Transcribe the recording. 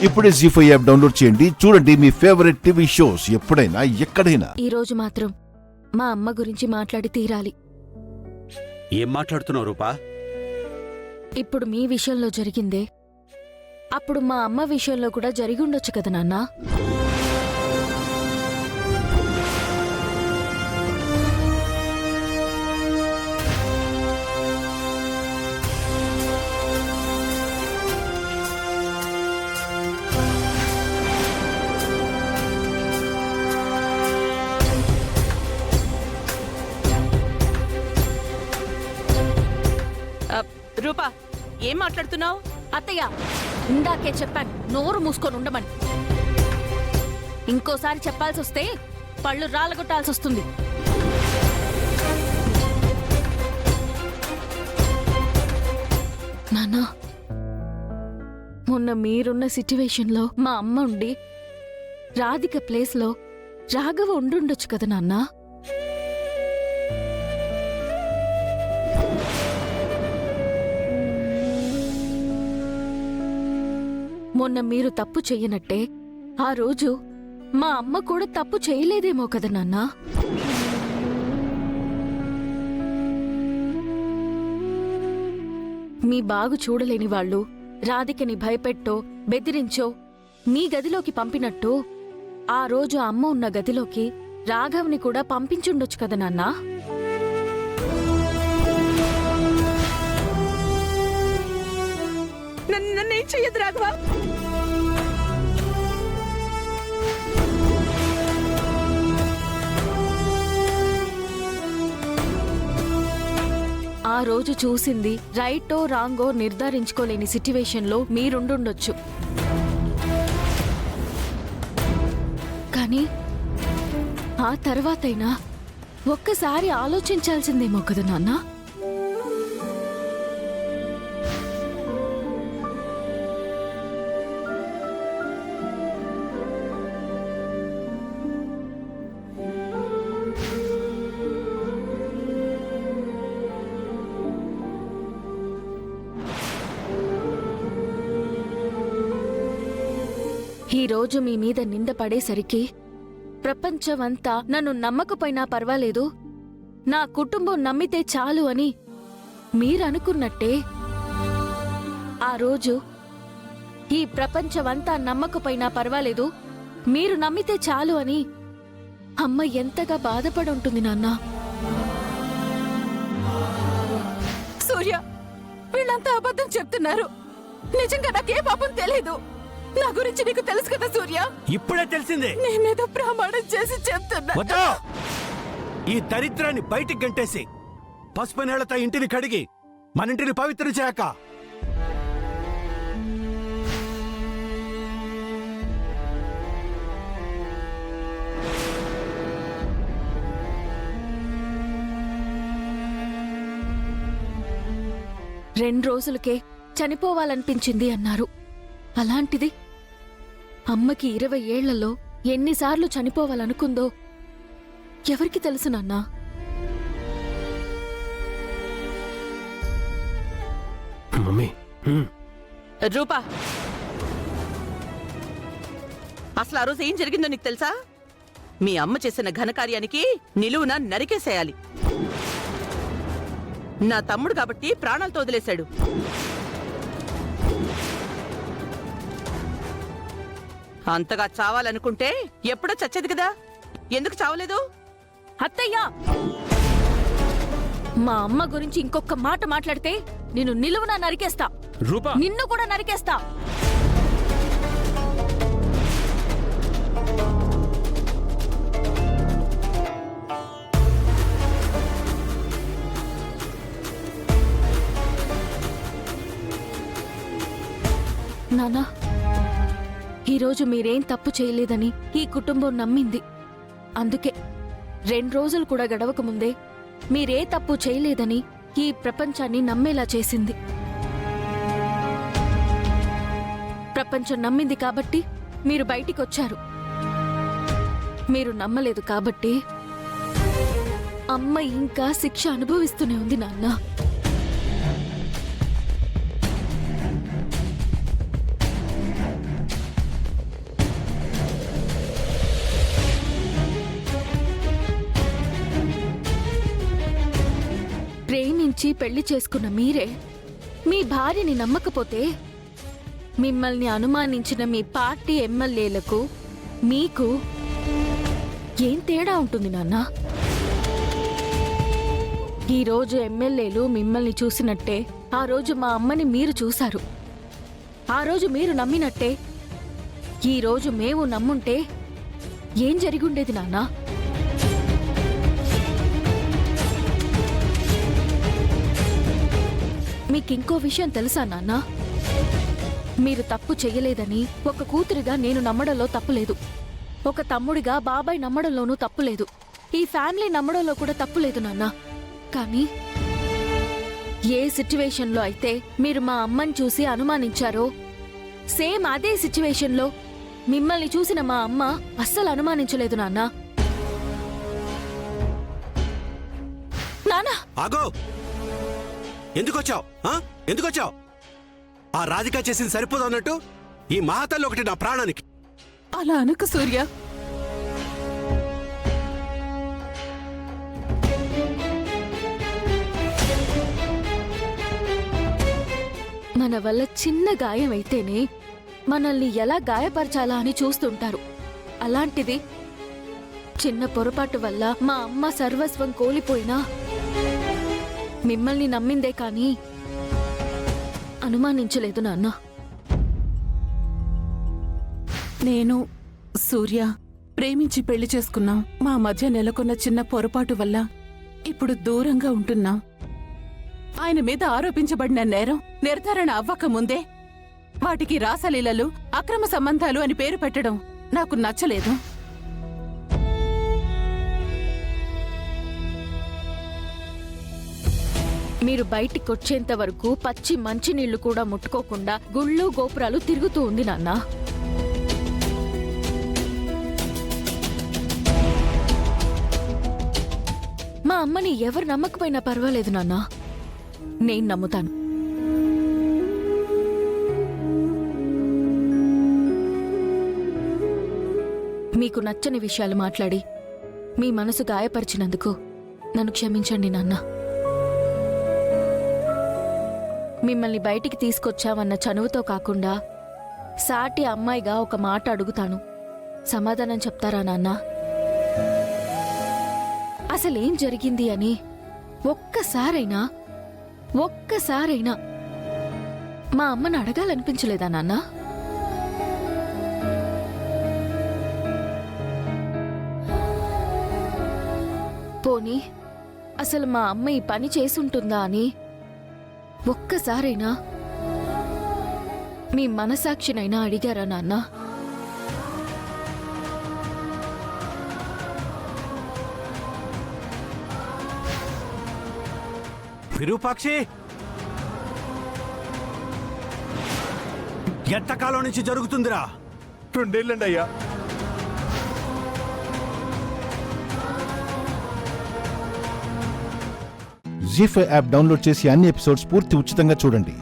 ఇప్పుడే జీ5 app download చేయండి. చూడండి మీ ఫేవరెట్ టీవీ షోస్ ఎప్పుడైనా ఎక్కడైనా. ఈ రోజు మాత్రం మా అమ్మ గురించి మాట్లాడి తీరాలి. ఏం మాట్లాడుతున్నావు రూపా? ఇప్పుడు మీ విషయంలో జరిగిందే అప్పుడు మా అమ్మ విషయంలో కూడా జరిగుండొచ్చు కదా నాన్నా. రూపా, ఏం మాట్లాడుతున్నావు? అత్తయ్య, ఇందాకే చెప్పాను నోరు మూసుకొని ఉండమని. ఇంకోసారి చెప్పాల్సి వస్తే పళ్ళు రాలగొట్టాల్సి వస్తుంది. నాన్నా, మొన్న మీరున్న సిట్యువేషన్లో మా అమ్మ ఉండి రాధిక ప్లేస్లో రాఘవ ఉండుండొచ్చు కదా నాన్నా. మొన్న మీరు తప్పు చెయ్యనట్టే ఆ రోజు మా అమ్మ కూడా తప్పు చేయలేదేమో కదా నాన్నా. మీ బాగు చూడలేని వాళ్ళు రాధికని భయపెట్టో బెదిరించో మీ గదిలోకి పంపినట్టు ఆ రోజు అమ్మ ఉన్న గదిలోకి రాఘవ్ని కూడా పంపించుండొచ్చు కదా నాన్నా. నన్నేం చెయ్యదు రాఘవ. ఆ రోజు చూసింది రైటో రాంగో నిర్ధారించుకోలేని సిట్యువేషన్లో మీరుండుండొచ్చు. కానీ ఆ తర్వాతైనా ఒక్కసారి ఆలోచించాల్సిందేమో కదా నాన్నా. ఈ రోజు మీ మీద నింద పడేసరికి ప్రపంచమంతా నన్ను నమ్మకపోయినా పర్వాలేదు, నా కుటుంబం నమ్మితే చాలు అని మీరనుకున్నట్టే ఆ రోజు ఈ ప్రపంచమంతా నమ్మకపోయినా పర్వాలేదు, మీరు నమ్మితే చాలు అని అమ్మ ఎంతగా బాధపడి ఉంటుంది నాన్నా. సూర్య, వీళ్ళంతా అబద్ధం చెప్తున్నారు. నిజంగా నాకే పాపం తెలీదు. నా గురించి నీకు తెలుసు కదా సూర్య. ఇప్పుడే తెలిసింది. నేనేదో ప్రమాణం చేసి చెప్తున్నా. వద్దు! ఈ దరిద్రాన్ని బయటికి గంటేసి పసుపు నీళ్లతో ఇంటిని కడిగి మన ఇంటిని పవిత్రం చేయక. రెండు రోజులకే చనిపోవాలనిపించింది అన్నారు. అలాంటిది అమ్మకి 20 ఏళ్లలో ఎన్నిసార్లు చనిపోవాలనుకుందో ఎవరికి తెలుసు నాన్నా. మమ్మీ, రూపా, అసలు ఆ రోజు ఏం జరిగిందో నీకు తెలుసా? మీ అమ్మ చేసిన ఘనకార్యానికి నిలువున నరికేసేయాలి. నా తమ్ముడు కాబట్టి ప్రాణాలతో వదిలేశాడు. అంతగా చావాలనుకుంటే ఎప్పుడో చచ్చేది కదా, ఎందుకు చావలేదు? అత్తయ్యా, మా అమ్మ గురించి ఇంకొక మాట మాట్లాడితే నేను నిలువునా నరికేస్తా. రూపా, నిన్ను కూడా నరికేస్తా. నానా, ఈరోజు మీరేం తప్పు చేయలేదని ఈ కుటుంబం నమ్మింది. అందుకే 2 రోజులు కూడా గడవకముందే మీరే తప్పు చేయలేదని ఈ ప్రపంచాన్ని నమ్మేలా చేసింది. ప్రపంచం నమ్మింది కాబట్టి మీరు బయటికొచ్చారు. మీరు నమ్మలేదు కాబట్టి అమ్మ ఇంకా శిక్ష అనుభవిస్తూనే ఉంది నాన్న. ప్రేమించి పెళ్లి చేసుకున్న మీరే మీ భార్యని నమ్మకపోతే మిమ్మల్ని అనుమానించిన మీ పార్టీ ఎమ్మెల్యేలకు మీకు ఏం తేడా ఉంటుంది నాన్న? ఈరోజు ఎమ్మెల్యేలు మిమ్మల్ని చూసినట్టే ఆ రోజు మా అమ్మని మీరు చూశారు. ఆ రోజు మీరు నమ్మినట్టే ఈరోజు మేము నమ్ముంటే ఏం జరిగుండేది నాన్న? మీకింకో విషయం తెలుసా నాన్న? మీరు తప్పు చెయ్యలేదని ఒక కూతురిగా నేను నమ్మడంలో తప్పులేదు. ఒక తమ్ముడిగా బాబాయ్ నమ్మడంలోనూ తప్పులేదు. ఈ ఫ్యామిలీ నమ్మడంలో కూడా తప్పులేదు నాన్న. కానీ ఏ సిచ్యువేషన్లో అయితే మీరు మా అమ్మని చూసి అనుమానించారో సేమ్ అదే సిచ్యువేషన్లో మిమ్మల్ని చూసిన మా అమ్మ అస్సలు అనుమానించలేదు నాన్న. నాన్న ఆగో! ఎందుకొచ్చావు? ఎందుకొచ్చావు? ఆ రాధిక చేసింది సరిపోదు అన్నట్టు ఈ మహాతల్లి ఒకటి నా ప్రాణానికి. అలా అనకు సూర్య. మన వల్ల చిన్న గాయం అయితేనే మనల్ని ఎలా గాయపరచాలా అని చూస్తుంటారు. అలాంటిది చిన్న పొరపాటు వల్ల మా అమ్మ సర్వస్వం కోల్పోయినా మిమ్మల్ని నమ్మిందే కానీ అనుమానించలేదు నాన్న. నేను సూర్య ప్రేమించి పెళ్లి చేసుకున్నాం. మా మధ్య నెలకొన్న చిన్న పొరపాటు వల్ల ఇప్పుడు దూరంగా ఉంటున్నాం. ఆయన మీద ఆరోపించబడిన నేరం నిర్ధారణ అవ్వక ముందే వాటికి రాసలీలలు, అక్రమ సంబంధాలు అని పేరు పెట్టడం నాకు నచ్చలేదు. మీరు బయటికొచ్చేంత వరకు పచ్చి మంచినీళ్లు కూడా ముట్టుకోకుండా గుళ్ళు గోపురాలు తిరుగుతూ ఉంది నాన్న. మా అమ్మని ఎవరు నమ్మకపోయినా పర్వాలేదు నాన్న, నేను నమ్ముతాను. మీకు నచ్చని విషయాలు మాట్లాడి మీ మనసు గాయపరిచినందుకు నన్ను క్షమించండి నాన్న. మిమ్మల్ని బయటికి తీసుకొచ్చామన్న చనువుతో కాకుండా సాటి అమ్మాయిగా ఒక మాట అడుగుతాను, సమాధానం చెప్తారా నాన్న? అసలేం జరిగింది అని ఒక్కసారైనా మా అమ్మని అడగాలనిపించలేదా నాన్న? పోనీ అసలు మా అమ్మ ఈ పని చేసుంటుందా అని ఒక్కసారైనా మీ మనసాక్షినైనా అడిగారా నాన్న? విరూపాక్షి, ఎంతకాలం నుంచి జరుగుతుందిరా? 2 ఏళ్ళండి అయ్యా. జీ5 యాప్ డౌన్లోడ్ చేసి అన్ని ఎపిసోడ్స్ పూర్తి ఉచితంగా చూడండి.